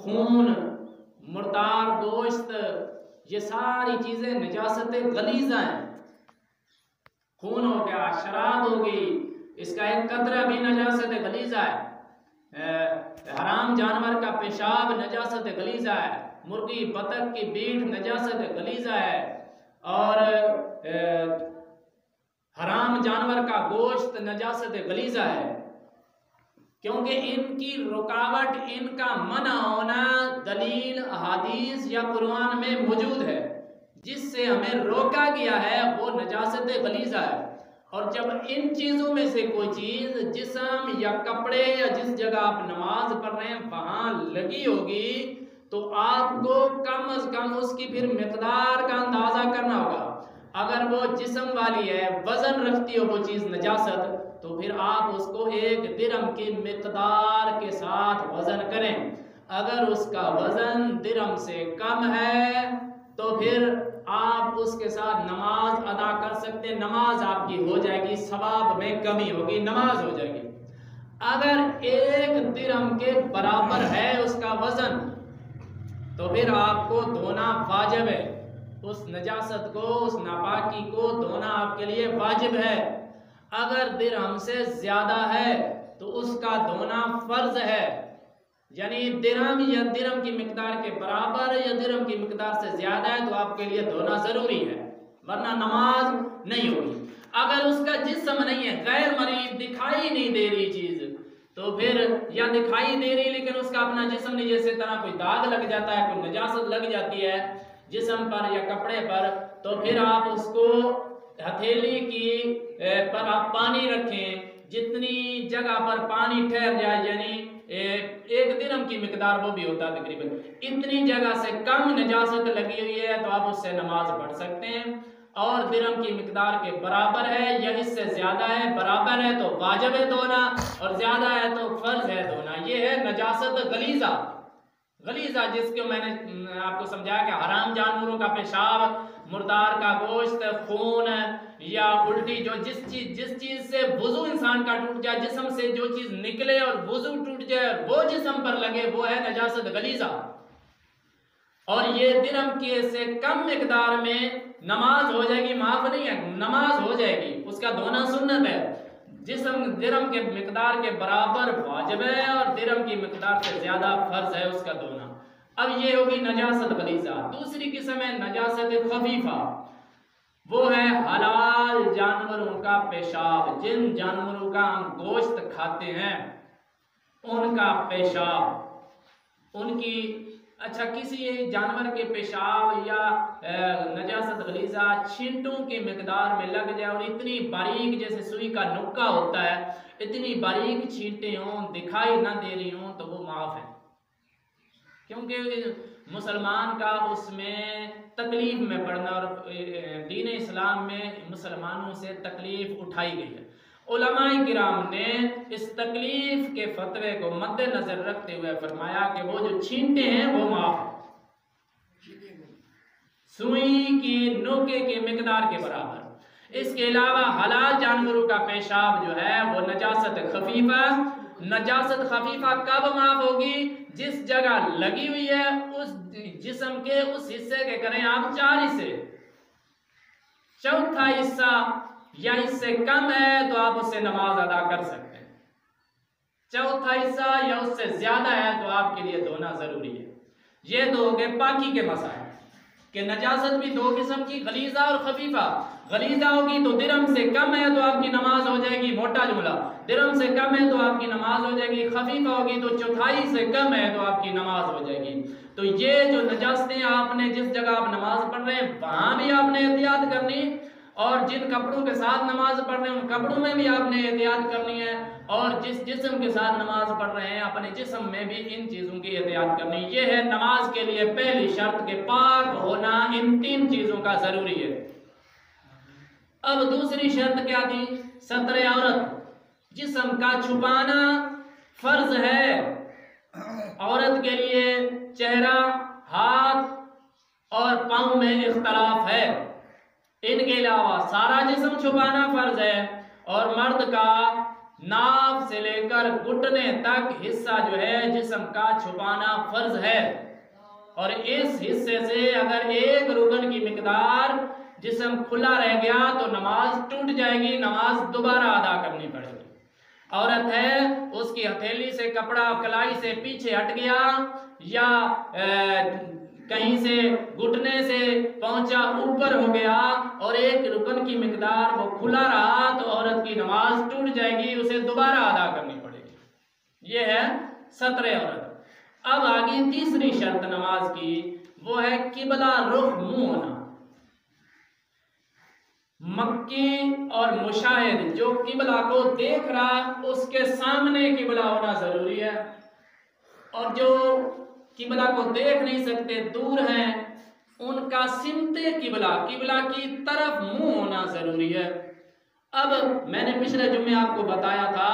खून, मुर्दार गोश्त, ये सारी चीजें नजासत गलीजा हैं। खून हो गया, शराब हो गई, इसका एक कतरा भी नजासत गलीजा है। हराम जानवर का पेशाब नजासत गलीजा है। मुर्गी, बतख की बीट नजासत गलीजा है। और हराम जानवर का गोश्त नजासत गलीजा है, क्योंकि इनकी रुकावट, इनका मना होना दलील अहादीस या कुरान में मौजूद है, जिससे हमें रोका गया है वो नजासत गलीजा है। और जब इन चीज़ों में से कोई चीज़ जिस्म या कपड़े या जिस जगह आप नमाज पढ़ रहे हैं वहाँ लगी होगी, तो आपको कम अज़ कम उसकी फिर मिक़दार का अंदाज़ा करना होगा। अगर वो जिस्म वाली है, वज़न रखती हो वो चीज़ नजासत, तो फिर आप उसको 1 दिरहम की मिक़दार के साथ वज़न करें। अगर उसका वज़न दिरहम से कम है तो फिर आप उसके साथ नमाज अदा कर सकते हैं, नमाज आपकी हो जाएगी, सवाब में कमी होगी, नमाज हो जाएगी। अगर 1 दिरहम के बराबर है उसका वज़न, तो फिर आपको धोना वाजिब है। उस नजासत को, उस नापाकी को धोना आपके लिए वाजिब है। अगर दिरहम से ज्यादा है तो उसका धोना फर्ज है, यानी दिरहम या दिरहम की मिकदार के बराबर या दिरहम की मिकदार से ज्यादा है तो आपके लिए धोना जरूरी है, वरना नमाज नहीं होगी। अगर उसका जिस्म नहीं है, गैर मरीज, दिखाई नहीं दे रही चीज, तो फिर या दिखाई दे रही लेकिन उसका अपना जिस्म नहीं, जैसे तरह कोई दाग लग जाता है, कोई नजासत लग जाती है जिस्म पर या कपड़े पर, तो फिर आप उसको हथेली की पर आप पानी रखें, जितनी जगह पर पानी ठहर जाए, यानी 1 दिरहम की मिकदार वो भी होता है तकरीबन, इतनी जगह से कम नजासत लगी हुई है तो आप उससे नमाज पढ़ सकते हैं। और दिरहम की मिकदार के बराबर है या इससे ज्यादा है, बराबर है तो वाजिब है धोना और ज्यादा है तो फर्ज है धोना। ये है नजासत गलीजा। गलीजा जिसको मैंने आपको समझाया कि हराम जानवरों का पेशाब, मुर्दार का गोश्त, खून या उल्टी, जो जिस चीज से वुजू इंसान का टूट जाए, जिस्म से जो चीज निकले और वुजू टूट जाए वो जिस्म पर लगे, वो है नजासत गलीजा। और ये दिरहम के से कम मिकदार में नमाज हो जाएगी, माफ नहीं है, नमाज हो जाएगी, उसका धोना सुन्नत है। जिस्म दिरहम के मिकदार के बराबर वाजिब है और दिरहम की मिकदार से ज्यादा फर्ज है उसका धोना। अब ये होगी नजासत गलीजा। दूसरी किस्म है नजासत खफीफा, वो है हलाल जानवरों का पेशाब, जिन जानवरों का हम गोश्त खाते हैं उनका पेशाब, उनकी अच्छा किसी जानवर के पेशाब या नजासत गलीजा छींटों की मिकदार में लग जाए और इतनी बारीक, जैसे सुई का नुक्का होता है, इतनी बारीक छींटे हों, दिखाई ना दे रही हों, तो वो माफ है, क्योंकि मुसलमान का उसमें तकलीफ में पड़ना, और दीन इस्लाम में मुसलमानों से तकलीफ उठाई गई है। उलमाए किराम ने इस तकलीफ के फतवे को मद्देनजर रखते हुए फरमाया कि वो जो छींटे हैं वो माफ है, सुई की नोके के मिकदार के बराबर। इसके अलावा हलाल जानवरों का पेशाब जो है वो नजासत खफीफा। नजासत खफीफा कब माफ होगी? जिस जगह लगी हुई है उस जिस्म के उस हिस्से के करें आप 4 हिस्से, चौथा हिस्सा या इससे कम है तो आप उससे नमाज अदा कर सकते हैं, चौथा हिस्सा या उससे ज्यादा है तो आपके लिए धोना जरूरी है। ये 2 हो गए पाकी के मसाइल कि नजासत भी 2 किस्म की, गलीजा और खफीफा। गलीजा होगी तो दिरहम से कम है तो आपकी नमाज हो जाएगी, मोटा जुमला, दिरहम से कम है तो आपकी नमाज हो जाएगी। खफीफा होगी तो चौथाई से कम है तो आपकी नमाज हो जाएगी। तो ये जो नजासतें आपने जिस जगह आप नमाज पढ़ रहे हैं वहां भी आपने एहतियात करनी, और जिन कपड़ों के साथ नमाज पढ़ रहे हैं उन कपड़ों में भी आपने एहतियात करनी है, और जिस जिस्म के साथ नमाज पढ़ रहे हैं अपने जिस्म में भी इन चीज़ों की एहतियात करनी। ये है नमाज के लिए पहली शर्त के पाक होना इन 3 चीज़ों का ज़रूरी है। अब दूसरी शर्त क्या थी? सत्र औरत, जिस्म का छुपाना फर्ज है। औरत के लिए चेहरा, हाथ और पाँव में इख्तलाफ है, इनके अलावा सारा जिस्म छुपाना फर्ज है। और मर्द का नाभ से लेकर घुटने तक हिस्सा जो है जिस्म का छुपाना फर्ज है। और इस हिस्से से अगर एक रुकन की मिकदार जिस्म खुला रह गया तो नमाज टूट जाएगी, नमाज दोबारा अदा करनी पड़ेगी। औरत है, उसकी हथेली से कपड़ा कलाई से पीछे हट गया या कहीं से घुटने से पहुंचा ऊपर हो गया और एक रुकन की मिकदार वो खुला रहा तो औरत की नमाज टूट जाएगी, उसे दोबारा अदा करनी पड़ेगी। ये है सत्र औरत। अब आगे तीसरी शर्त नमाज की, वो है किबला रुख मुंह होना। मक्की और मुशाहिद जो किबला को देख रहा उसके सामने किबला होना जरूरी है, और जो किबला को देख नहीं सकते दूर हैं उनका सिमते किबला, किबला की तरफ मुंह होना जरूरी है। अब मैंने पिछले जुम्मे आपको बताया था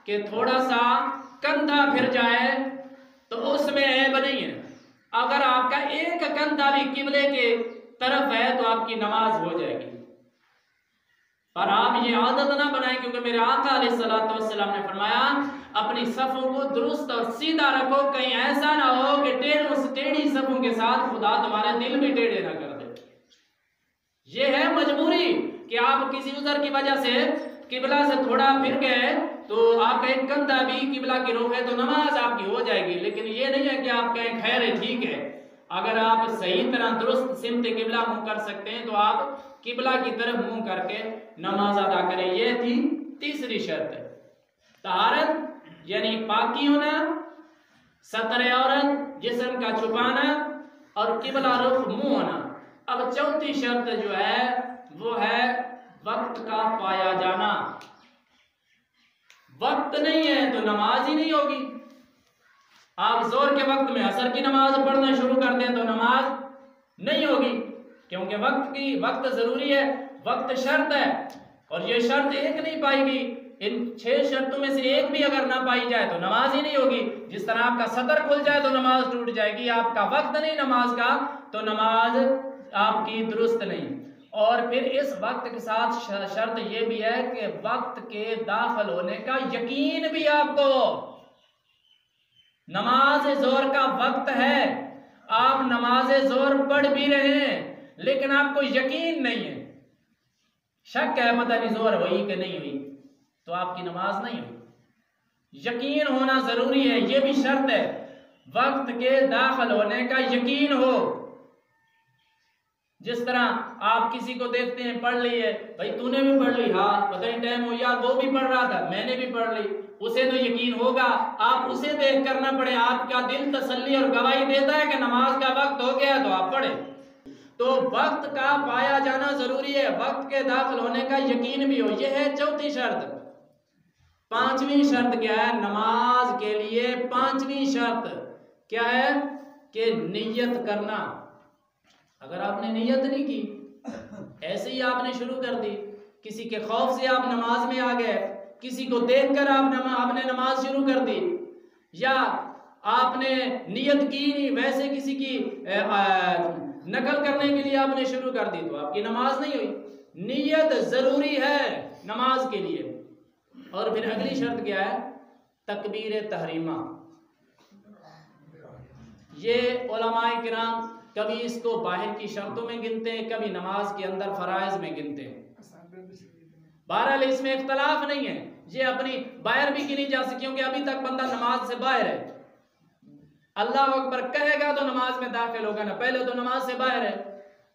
कि थोड़ा सा कंधा फिर जाए तो उसमें ऐब नहीं है। अगर आपका एक कंधा भी किबले के तरफ है तो आपकी नमाज हो जाएगी। पर आप ये आदत ना बनाएं, क्योंकि मेरे आका अलैहिस्सलातु वस्सलाम ने फरमाया अपनी सफ़ों को दुरुस्त और सीधा रखो, कहीं ऐसा ना हो कि टेढ़ी सफ़ों के साथ खुदा तुम्हारे दिल भी टेढ़े ना कर दे। ये है मजबूरी कि आप किसी उज़र की वजह से किबला से थोड़ा फिर गए तो आपका एक कंधा भी किबला की रुख है तो नमाज आपकी हो जाएगी। लेकिन ये नहीं है कि आप कहें खैर है ठीक है, अगर आप सही तरह दुरुस्त सिमत किबला मुंह कर सकते हैं तो आप किबला की तरफ मुंह करके नमाज अदा करें। ये थी तीसरी शर्त, तहारत यानी पाकी होना, सतर औरत जिस्म का छुपाना और किबला रुख मुंह होना। अब चौथी शर्त जो है वो है वक्त का पाया जाना। वक्त नहीं है तो नमाज ही नहीं होगी। आप जोर के वक्त में असर की नमाज पढ़ना शुरू कर दें तो नमाज नहीं होगी, क्योंकि वक्त जरूरी है, वक्त शर्त है और ये शर्त एक नहीं पाएगी। इन 6 शर्तों में से एक भी अगर ना पाई जाए तो नमाज ही नहीं होगी। जिस तरह आपका सतर खुल जाए तो नमाज टूट जाएगी, आपका वक्त नहीं नमाज का तो नमाज आपकी दुरुस्त नहीं। और फिर इस वक्त के साथ शर्त यह भी है कि वक्त के दाखिल होने का यकीन भी आपको। नमाज जोर का वक्त है, आप नमाज जोर पढ़ भी रहे हैं लेकिन आपको यकीन नहीं है, शक है पता नहीं जोर हुई कि नहीं हुई, तो आपकी नमाज नहीं हुई। यकीन होना जरूरी है, यह भी शर्त है, वक्त के दाखिल होने का यकीन हो। जिस तरह आप किसी को देखते हैं पढ़ ली है, भाई तूने भी पढ़ ली, हाँ पता नहीं टाइम हो, यार वो भी पढ़ रहा था मैंने भी पढ़ ली, उसे तो यकीन होगा। आप उसे देख करना पड़े, आपका दिल तसल्ली और गवाही देता है कि नमाज का वक्त हो गया तो आप पढ़े। तो वक्त का पाया जाना जरूरी है, वक्त के दाखिल होने का यकीन भी हो, यह है चौथी शर्त। पांचवी शर्त क्या है नमाज के लिए? पांचवी शर्त क्या है कि नियत करना। अगर आपने नियत नहीं की, ऐसे ही आपने शुरू कर दी, किसी के खौफ से आप नमाज में आ गए, किसी को देखकर आपने नमाज शुरू कर दी, या आपने नियत की नहीं वैसे किसी की नकल करने के लिए आपने शुरू कर दी, तो आपकी नमाज नहीं हुई। नियत जरूरी है नमाज के लिए। और फिर अगली शर्त क्या है? तकबीर तहरीमा। ये उलमाए किराम कभी इसको बाहर की शर्तों में गिनते हैं, कभी नमाज के अंदर फराइज में गिनते हैं। बहरहाल इसमें इख्तलाफ नहीं है, ये अपनी बाहर भी गिनी जा सकती, क्योंकि अभी तक बंदा नमाज से बाहर है। अल्लाह अकबर कहेगा तो नमाज में दाखिल होगा ना, पहले तो नमाज से बाहर है।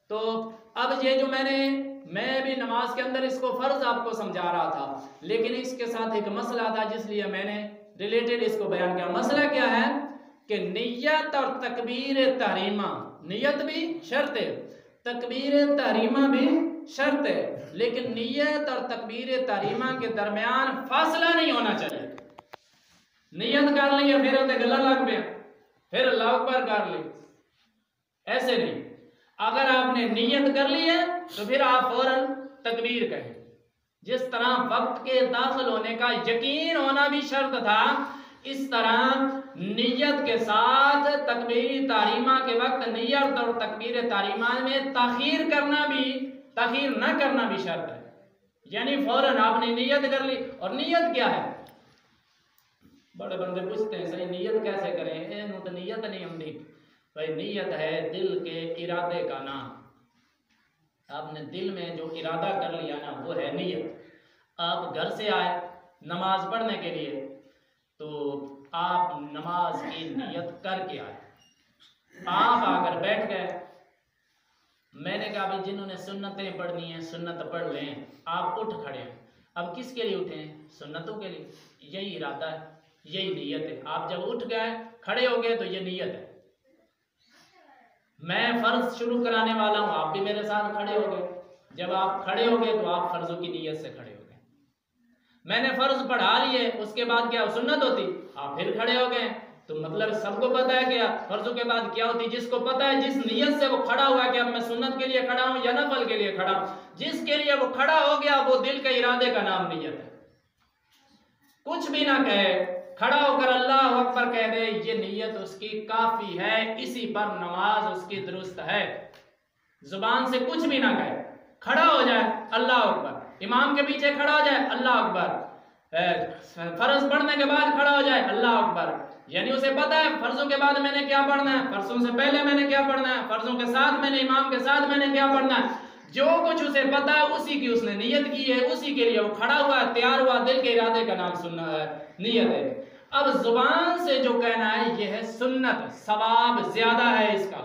तो अब ये जो मैं भी नमाज के अंदर इसको फर्ज आपको समझा रहा था, लेकिन इसके साथ एक मसला था जिसलिए मैंने रिलेटेड इसको बयान किया। मसला क्या है कि नियत और तकबीर तहरीमा, नियत भी शर्त है, तकबीर तहरीमा भी शर्त है, लेकिन नियत और तकबीर तहरीमा के दरमियान फासला नहीं होना चाहिए। नियत कर ली फिर गला लग गया, फिर अल्लाह अकबर कर ली, ऐसे नहीं। अगर आपने नियत कर ली है तो फिर आप फौरन तकबीर कहें। जिस तरह वक्त के दाखिल होने का यकीन होना भी शर्त था, इस तरह नियत के साथ तकबीर तारीमा के वक्त नियत और तकबीर तारीमा में ताखीर न करना भी शर्त है। यानी फौरन आपने नियत कर ली, और नियत क्या है? बड़े बंदे पूछते हैं सही नीयत कैसे करें, नु तो नीयत नहीं हमने। भाई नीयत है दिल के इरादे का नाम। आपने दिल में जो इरादा कर लिया ना वो है नीयत। आप घर से आए नमाज पढ़ने के लिए तो आप नमाज की नीयत करके आए। आप आकर बैठ गए, मैंने कहा भाई जिन्होंने सुन्नतें पढ़नी है सुन्नत पढ़ लें, आप उठ खड़े हैं। अब किसके लिए उठे हैं? सुन्नतों के लिए। यही इरादा है, यही नीयत है। आप जब उठ गए खड़े हो गए तो ये नीयत है। मैं फर्ज शुरू कराने वाला हूं, आप भी मेरे साथ खड़े हो गए। जब आप खड़े हो गए तो आप फर्जों की नीयत से खड़े हो गए। मैंने फर्ज पढ़ा लिए, उसके बाद क्या सुन्नत होती, आप फिर खड़े हो गए। तो मतलब सबको पता है क्या फर्जों के बाद क्या होती। जिसको पता है, जिस नियत से वो खड़ा हुआ कि अब मैं सुन्नत के लिए खड़ा हूं या नफल के लिए खड़ा हूं, जिसके लिए वो खड़ा हो गया वो दिल के इरादे का नाम नियत है। कुछ भी ना कहे, खड़ा होकर अल्लाह अकबर कह दे, ये नियत उसकी काफी है, इसी पर नमाज उसकी दुरुस्त है। जुबान से कुछ भी ना कहे, खड़ा हो जाए अल्लाह अकबर, इमाम के पीछे खड़ा हो जाए अल्लाह अकबर, फर्ज पढ़ने के बाद खड़ा हो जाए अल्लाह अकबर। यानी उसे पता है फर्जों के बाद मैंने क्या पढ़ना है, फर्जों से पहले मैंने क्या पढ़ना है, फर्जों के साथ मैंने इमाम के साथ मैंने क्या पढ़ना है। जो कुछ उसे पता है उसी की उसने नियत की है, उसी के लिए वो खड़ा हुआ है, तैयार हुआ। दिल के इरादे का नाम सुनना है, नियत है। अब जुबान से जो कहना है यह है सुन्नत, सवाब ज्यादा है इसका।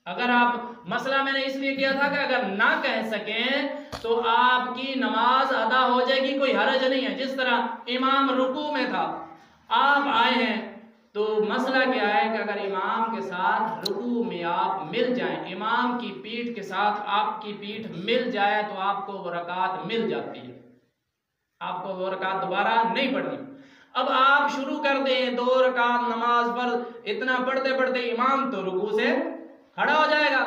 अगर आप मसला मैंने इसलिए किया था कि अगर ना कह सकें तो आपकी नमाज अदा हो जाएगी, कोई हरज नहीं है। जिस तरह इमाम रुकू में था, आप आए हैं तो मसला क्या है कि अगर इमाम के साथ रुकू में आप मिल जाएं, इमाम की पीठ के साथ आपकी पीठ मिल जाए तो आपको वो रकात मिल जाती है, आपको वो रकात दोबारा नहीं पढ़नी। अब आप शुरू कर दें 2 रकात नमाज पर, इतना पढ़ते पढ़ते इमाम तो रुकू से खड़ा हो जाएगा,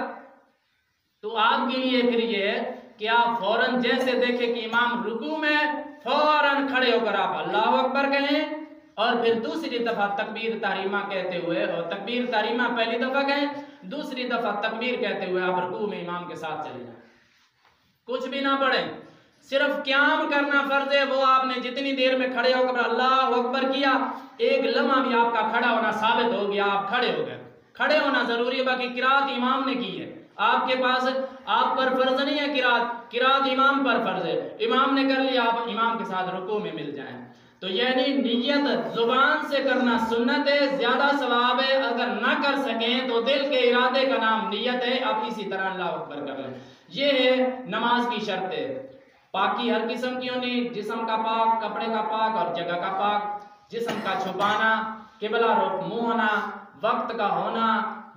तो आपके लिए फिर ये है कि आप फौरन जैसे देखें कि इमाम रुकू में, फौरन खड़े होकर आप अल्लाह अकबर कहें और फिर दूसरी दफा तकबीर तहरीमा कहते हुए, और तकबीर तहरीमा पहली दफा कहें, दूसरी दफा तकबीर कहते हुए आप रुकू में इमाम के साथ चले जाएं। कुछ भी ना पढ़ें, सिर्फ क़याम करना फर्ज है। वो आपने जितनी देर में खड़े होकर अल्लाह अकबर किया, एक लम्हा भी आपका खड़ा होना साबित हो गया, आप खड़े हो गए। खड़े होना जरूरी है, बाकी किरात इमाम ने की है, आपके पास, आप पर फर्ज नहीं है किरात, किरात इमाम पर फर्ज है। इमाम ने कर लिया, आप इमाम के साथ रुकू में मिल जाएं। तो यानी नियत जुबान से करना सुन्नत है, ज्यादा सवाब है। अगर ना कर सकें तो दिल के इरादे का नाम नियत है। आप इसी तरह अल्लाह अकबर कर लें। ये है नमाज की शर्त है। पाकी हर किस्म की होनी, जिस्म का पाक, कपड़े का पाक और जगह का पाक, जिस्म का छुपाना, किबला रुख मुंह होना, वक्त का होना,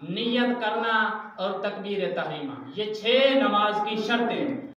नियत करना और तकबीर तहरीमा, ये 6 नमाज की शर्तें।